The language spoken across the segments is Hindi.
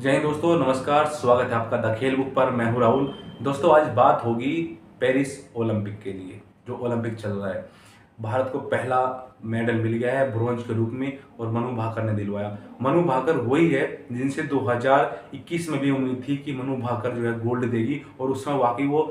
जय हिंद दोस्तों, नमस्कार। स्वागत है आपका द खेल बुक पर। मैं हूं राहुल। दोस्तों, आज बात होगी पेरिस ओलंपिक के लिए, जो ओलंपिक चल रहा है। भारत को पहला मेडल मिल गया है ब्रॉन्ज के रूप में, और मनु भाकर ने दिलवाया। मनु भाकर वही है जिनसे 2021 में भी उम्मीद थी कि मनु भाकर जो है गोल्ड देगी, और उस समय वाकई वो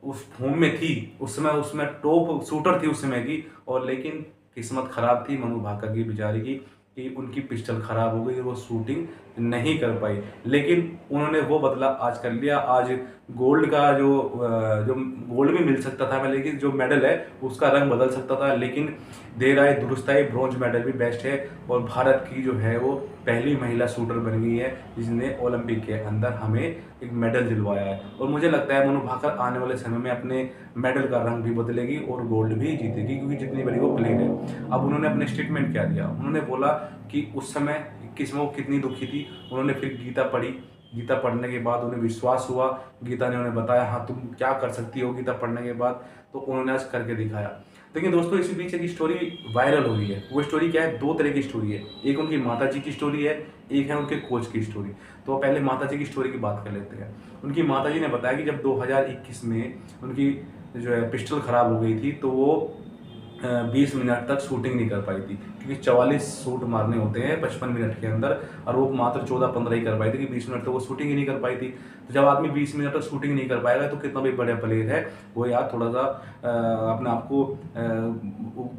उस फॉर्म में थी। उस समय उसमें टॉप शूटर थी उस समय की। और लेकिन किस्मत खराब थी मनु भाकर की, बेचारी की, कि उनकी पिस्टल खराब हो गई, वो शूटिंग नहीं कर पाई। लेकिन उन्होंने वो बदला आज कर लिया। आज गोल्ड का जो गोल्ड भी मिल सकता था, लेकिन जो मेडल है उसका रंग बदल सकता था, लेकिन देर आए दुरुस्त आए, ब्रॉन्ज मेडल भी बेस्ट है। और भारत की जो है वो पहली महिला शूटर बन गई है जिसने ओलंपिक के अंदर हमें एक मेडल दिलवाया है। और मुझे लगता है मनु भाकर आने वाले समय में अपने मेडल का रंग भी बदलेगी और गोल्ड भी जीतेगी, क्योंकि जितनी बड़ी वो प्लेयर है। अब उन्होंने अपने स्टेटमेंट क्या दिया, उन्होंने बोला कि उस समय 21 में वो कितनी दुखी थी। उन्होंने फिर गीता पढ़ी। गीता पढ़ने के बाद उन्हें विश्वास हुआ। गीता ने उन्हें बताया, हाँ तुम क्या कर सकती हो गीता पढ़ने के बाद। तो उन्होंने आज करके दिखाया। लेकिन दोस्तों, इसी बीच एक स्टोरी वायरल हो रही है। वो स्टोरी क्या है? दो तरह की स्टोरी है। एक उनकी माता जी की स्टोरी है, एक है उनके कोच की स्टोरी। तो पहले माता जी की स्टोरी की बात कर लेते हैं। उनकी माता जी ने बताया कि जब 2021 में उनकी जो है पिस्टल खराब हो गई थी, तो वो 20 मिनट तक शूटिंग नहीं कर पाई थी, क्योंकि 44 शूट मारने होते हैं 55 मिनट के अंदर, और वो मात्र 14-15 ही कर पाई थी, कि 20 मिनट तक वो शूटिंग ही नहीं कर पाई थी। तो जब आदमी 20 मिनट तक शूटिंग नहीं कर पाएगा, तो कितना भी बड़ा प्लेयर है वो यार थोड़ा सा अपने आप को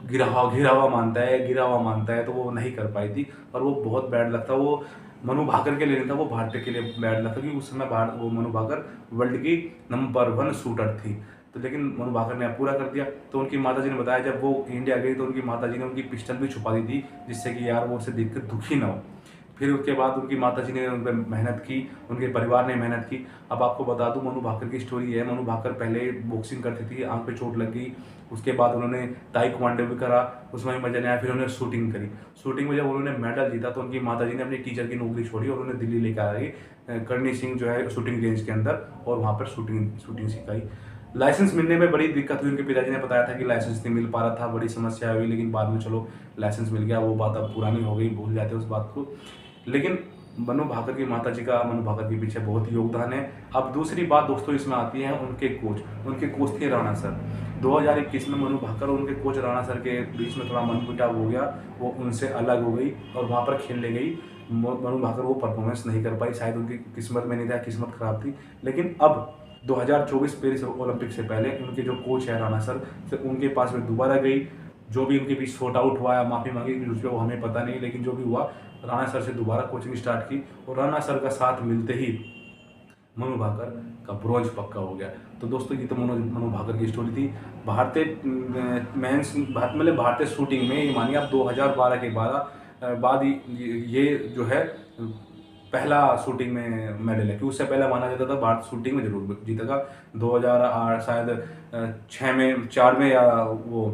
गिरा हुआ मानता है, तो वो नहीं कर पाई थी। और वो बहुत बैड लगता, वो मनु भाकर के लिए नहीं था, वो भारतीय के लिए बैड लगता, क्योंकि उस समय वो मनु भाकर वर्ल्ड की नंबर 1 शूटर थी। तो लेकिन मनु भाकर ने पूरा कर दिया। तो उनकी माताजी ने बताया, जब वो इंडिया गई तो उनकी माताजी ने उनकी पिस्टल भी छुपा दी थी, जिससे कि यार वो उसे देख कर दुखी ना हो। फिर उसके बाद उनकी माताजी ने उन पर मेहनत की, उनके परिवार ने मेहनत की। अब आपको बता दूं, मनु भाकर की स्टोरी है। मनु भाकर पहले बॉक्सिंग करती थी, आंख पे चोट लग गई। उसके बाद उन्होंने ताइक्वांडो भी करा, उसमें भी मजा नहीं आया। फिर उन्होंने शूटिंग करी। शूटिंग में जब उन्होंने मेडल जीता, तो उनकी माताजी ने अपनी टीचर की नौकरी छोड़ी और उन्हें दिल्ली लेकर आई, करनी सिंह जो है शूटिंग रेंज के अंदर, और वहाँ पर शूटिंग सिखाई। लाइसेंस मिलने में बड़ी दिक्कत हुई। उनके पिताजी ने बताया था कि लाइसेंस नहीं मिल पा रहा था, बड़ी समस्या हुई, लेकिन बाद में चलो लाइसेंस मिल गया। वो बात अब पुरानी हो गई, भूल जाते उस बात को। लेकिन मनु भाकर की माताजी का मनु भाकर के पीछे बहुत ही योगदान है। अब दूसरी बात दोस्तों इसमें आती है उनके कोच। उनके कोच थे राणा सर। 2021 में मनु भाकर और उनके कोच राणा सर के बीच में थोड़ा मनमुटाव हो गया। वो उनसे अलग हो गई और वहाँ पर खेलने गई। मनु भाकर वो परफॉर्मेंस नहीं कर पाई, शायद उनकी किस्मत में नहीं था, किस्मत खराब थी। लेकिन अब 2024 पेरिस ओलंपिक से पहले उनके जो कोच है राणा सर से, उनके पास में दोबारा गई। जो भी उनके बीच शॉर्ट आउट हुआ या माफ़ी मांगी उस पर वो हमें पता नहीं, लेकिन जो भी हुआ, राणा सर से दोबारा कोचिंग स्टार्ट की, और राणा सर का साथ मिलते ही मनु भाकर का ब्रॉन्ज पक्का हो गया। तो दोस्तों, ये तो मनु भाकर की स्टोरी थी। भारतीय मेंस मतलब भारतीय शूटिंग में ये मानिए आप 2012 के बाद ये जो है पहला शूटिंग में मेडल है, कि उससे पहले माना जाता था भारत शूटिंग में जरूर जीतेगा। 2008 शायद 4 में या वो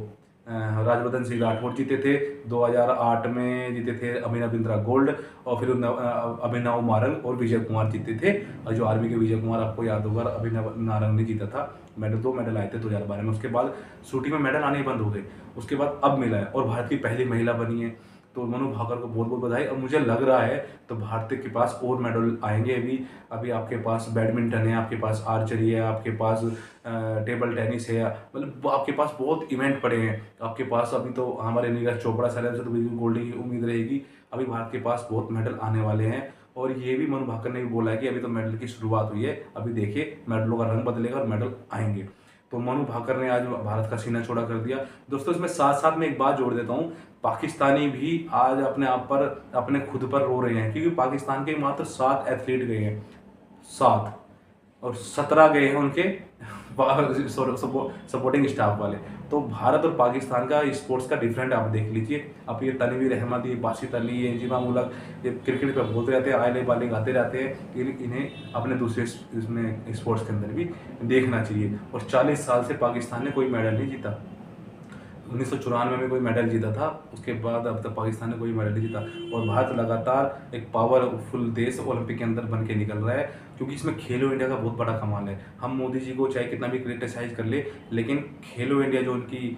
राजवर्धन सिंह राठौर जीते थे। 2008 में जीते थे अभिनव बिंद्रा गोल्ड, और फिर अभिनव नारंग और विजय कुमार जीते थे। और जो आर्मी के विजय कुमार, आपको याद होगा, अभिनव नारंग ने जीता था मेडल। 2 मेडल आए थे 2012 में। उसके बाद शूटिंग में मेडल आने बंद हो गए। उसके बाद अब मिला है, और भारत की पहली महिला बनी है। तो मनु भाकर को बहुत बहुत बधाई। और मुझे लग रहा है तो भारत के पास और मेडल आएंगे। अभी आपके पास बैडमिंटन है, आपके पास आर्चरी है, आपके पास टेबल टेनिस है, मतलब आपके पास बहुत इवेंट पड़े हैं आपके पास। अभी तो हमारे नीरज चोपड़ा सर से तो बिल्कुल गोल्ड की उम्मीद रहेगी। अभी भारत के पास बहुत मेडल आने वाले हैं। और ये भी मनु भाकर ने भी बोला है कि अभी तो मेडल की शुरुआत हुई है, अभी देखिए मेडलों का रंग बदलेगा और मेडल आएंगे। तो मनु भाकर ने आज भारत का सीना चौड़ा कर दिया। दोस्तों, इसमें साथ साथ में एक बात जोड़ देता हूँ, पाकिस्तानी भी आज अपने आप पर, अपने खुद पर रो रहे हैं, क्योंकि पाकिस्तान के मात्र 7 एथलीट गए हैं, 7, और 17 गए हैं उनके सपोर्टिंग स्टाफ वाले। तो भारत और पाकिस्तान का स्पोर्ट्स का डिफरेंट आप देख लीजिए। अब ये तनवीर अहमद, ये बासित अली, ये इंजिमा मुलक, ये क्रिकेट पे बोलते रहते हैं, आले बाले गाते रहते हैं। इन्हें अपने दूसरे इसमें स्पोर्ट्स के अंदर भी देखना चाहिए। और 40 साल से पाकिस्तान ने कोई मेडल नहीं जीता। 1994 में कोई मेडल जीता था, उसके बाद अब तक पाकिस्तान ने कोई मेडल नहीं जीता। और भारत लगातार एक पावरफुल देश ओलंपिक के अंदर बन के निकल रहा है, क्योंकि इसमें खेलो इंडिया का बहुत बड़ा कमाल है। हम मोदी जी को चाहे कितना भी क्रिटिसाइज कर ले, लेकिन खेलो इंडिया जो उनकी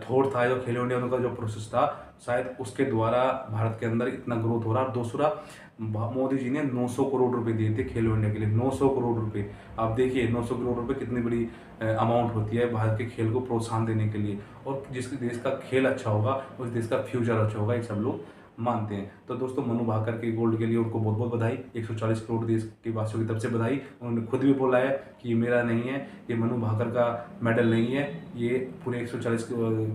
थॉट था, जो खेलो इंडिया उनका जो प्रोसेस था, शायद उसके द्वारा भारत के अंदर इतना ग्रोथ हो रहा है। और दूसरा, मोदी जी ने 900 करोड़ रुपए दिए थे खेलो इंडिया के लिए, 900 करोड़ रुपए। आप देखिए 900 करोड़ रुपए कितनी बड़ी अमाउंट होती है भारत के खेल को प्रोत्साहन देने के लिए। और जिस देश का खेल अच्छा होगा उस देश का फ्यूचर अच्छा होगा, ये सब लोग मानते हैं। तो दोस्तों मनु भाकर के गोल्ड के लिए उनको बहुत बहुत बधाई, 140 करोड़ देश के वासियों की तरफ से बधाई। उन्होंने खुद भी बोला है कि ये मेरा नहीं है, ये मनु भाकर का मेडल नहीं है, ये पूरे 140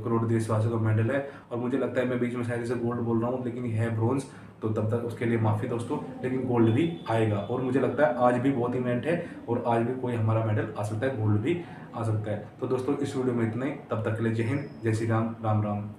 करोड़ देशवासियों का मेडल है। और मुझे लगता है मैं बीच में शायद इसे गोल्ड बोल रहा हूँ, लेकिन ये है ब्रॉन्ज। तो तब तक उसके लिए माफ़ी दोस्तों, लेकिन गोल्ड भी आएगा। और मुझे लगता है आज भी बहुत इवेंट है और आज भी कोई हमारा मेडल आ सकता है, गोल्ड भी आ सकता है। तो दोस्तों इस वीडियो में इतना ही, तब तक के लिए जय हिंद, जय श्री राम, राम राम।